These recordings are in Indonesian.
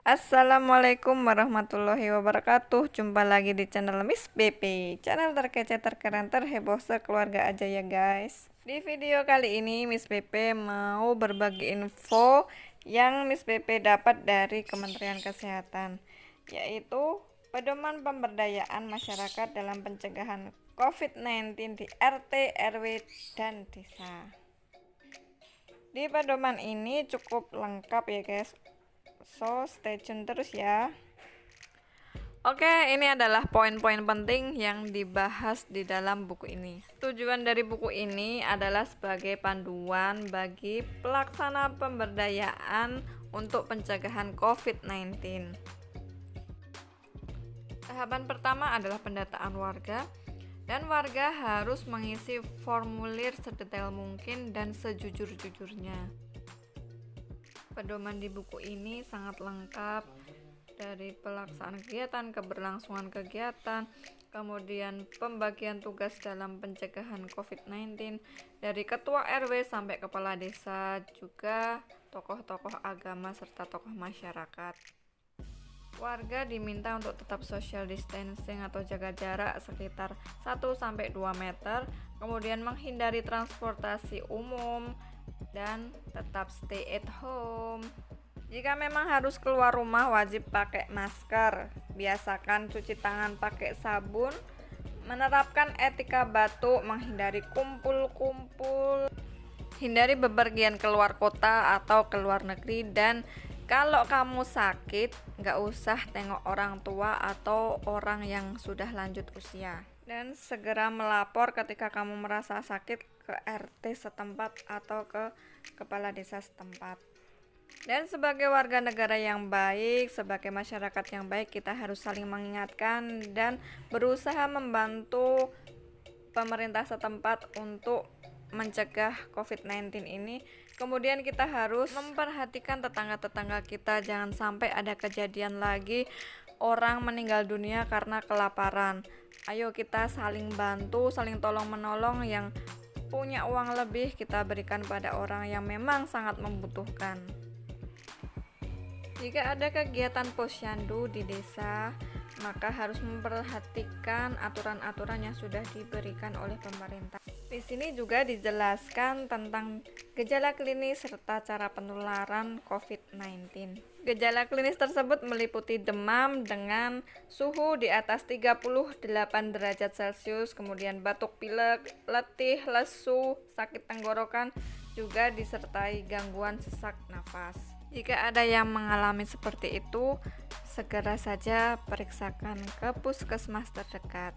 Assalamualaikum warahmatullahi wabarakatuh. Jumpa lagi di channel Miss BP, channel terkece, terkeren, terheboh sekeluarga aja ya guys. Di video kali ini Miss BP mau berbagi info yang Miss BP dapat dari Kementerian Kesehatan, yaitu pedoman pemberdayaan masyarakat dalam pencegahan COVID-19 di RT, RW, dan desa. Di pedoman ini cukup lengkap ya guys, so stay tune terus ya. Oke, ini adalah poin-poin penting yang dibahas di dalam buku ini. Tujuan dari buku ini adalah sebagai panduan bagi pelaksana pemberdayaan untuk pencegahan COVID-19. Tahapan pertama adalah pendataan warga, dan warga harus mengisi formulir sedetail mungkin dan sejujur-jujurnya. Pedoman di buku ini sangat lengkap, dari pelaksanaan kegiatan, keberlangsungan kegiatan, kemudian pembagian tugas dalam pencegahan COVID-19 dari ketua RW sampai kepala desa, juga tokoh-tokoh agama serta tokoh masyarakat. Warga diminta untuk tetap social distancing atau jaga jarak sekitar 1-2 meter, kemudian menghindari transportasi umum dan tetap stay at home. Jika memang harus keluar rumah, wajib pakai masker, biasakan cuci tangan pakai sabun, menerapkan etika batuk, menghindari kumpul-kumpul, hindari bepergian keluar kota atau keluar negeri, dan kalau kamu sakit, nggak usah tengok orang tua atau orang yang sudah lanjut usia. Dan segera melapor ketika kamu merasa sakit ke RT setempat atau ke kepala desa setempat. Dan sebagai warga negara yang baik, sebagai masyarakat yang baik, kita harus saling mengingatkan dan berusaha membantu pemerintah setempat untuk mencegah COVID-19 ini. Kemudian kita harus memperhatikan tetangga-tetangga kita, jangan sampai ada kejadian lagi orang meninggal dunia karena kelaparan. Ayo kita saling bantu, saling tolong menolong, yang punya uang lebih kita berikan pada orang yang memang sangat membutuhkan. Jika ada kegiatan posyandu di desa, maka harus memperhatikan aturan-aturan yang sudah diberikan oleh pemerintah. Di sini juga dijelaskan tentang gejala klinis serta cara penularan COVID-19. Gejala klinis tersebut meliputi demam dengan suhu di atas 38 derajat Celcius, kemudian batuk pilek, letih, lesu, sakit tenggorokan, juga disertai gangguan sesak nafas. Jika ada yang mengalami seperti itu, segera saja periksakan ke puskesmas terdekat.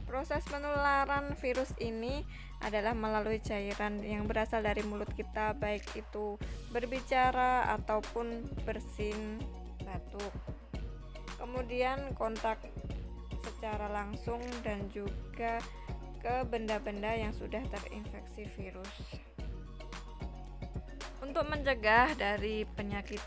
Proses penularan virus ini adalah melalui cairan yang berasal dari mulut kita, baik itu berbicara ataupun bersin, batuk. Kemudian kontak secara langsung dan juga ke benda-benda yang sudah terinfeksi virus. Untuk mencegah dari penyakit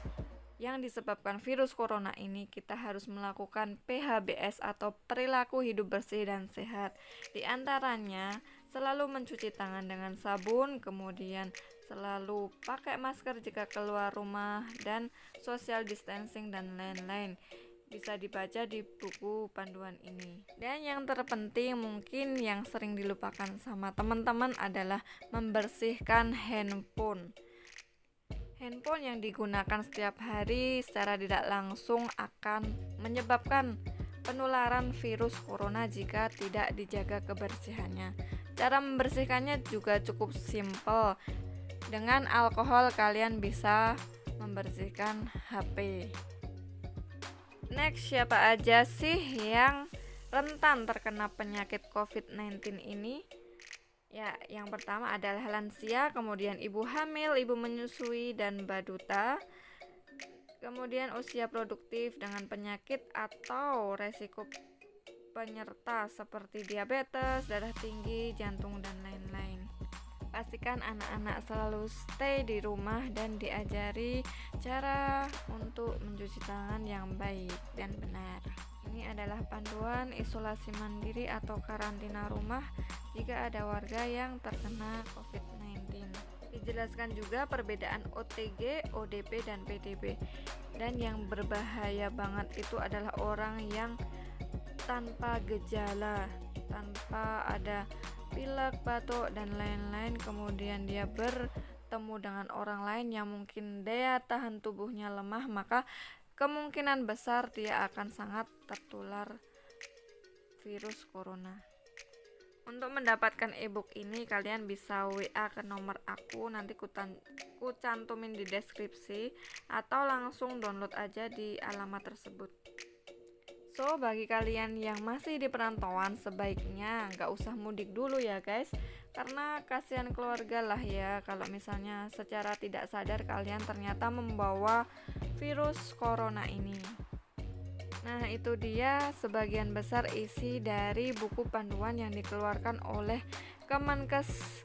yang disebabkan virus corona ini, kita harus melakukan PHBS atau perilaku hidup bersih dan sehat. Di antaranya, selalu mencuci tangan dengan sabun, kemudian selalu pakai masker jika keluar rumah, dan social distancing dan lain-lain. Bisa dibaca di buku panduan ini. Dan yang terpenting, mungkin yang sering dilupakan sama teman-teman adalah membersihkan handphone. Handphone yang digunakan setiap hari secara tidak langsung akan menyebabkan penularan virus corona jika tidak dijaga kebersihannya. Cara membersihkannya juga cukup simpel. Dengan alkohol kalian bisa membersihkan HP. Next, siapa aja sih yang rentan terkena penyakit COVID-19 ini? Ya, yang pertama adalah lansia, kemudian ibu hamil, ibu menyusui, dan baduta. Kemudian usia produktif dengan penyakit atau resiko penyerta seperti diabetes, darah tinggi, jantung, dan lain-lain. Pastikan anak-anak selalu stay di rumah dan diajari cara untuk mencuci tangan yang baik dan benar. Ini adalah panduan isolasi mandiri atau karantina rumah jika ada warga yang terkena COVID-19. Menjelaskan juga perbedaan OTG, ODP, dan PDP. Dan yang berbahaya banget itu adalah orang yang tanpa gejala, tanpa ada pilek, batuk, dan lain-lain, kemudian dia bertemu dengan orang lain yang mungkin daya tahan tubuhnya lemah, maka kemungkinan besar dia akan sangat tertular virus corona. Untuk mendapatkan ebook ini kalian bisa WA ke nomor aku, nanti ku cantumin di deskripsi, atau langsung download aja di alamat tersebut. So, bagi kalian yang masih di perantauan sebaiknya nggak usah mudik dulu ya guys, karena kasihan keluarga lah ya kalau misalnya secara tidak sadar kalian ternyata membawa virus corona ini. Nah, itu dia sebagian besar isi dari buku panduan yang dikeluarkan oleh Kemenkes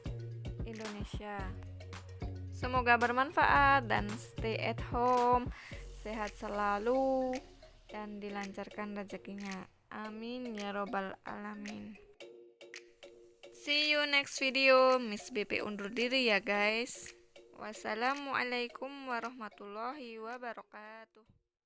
Indonesia. Semoga bermanfaat dan stay at home, sehat selalu, dan dilancarkan rezekinya. Amin ya robbal alamin. See you next video. Miss BP undur diri ya guys. Wassalamualaikum warahmatullahi wabarakatuh.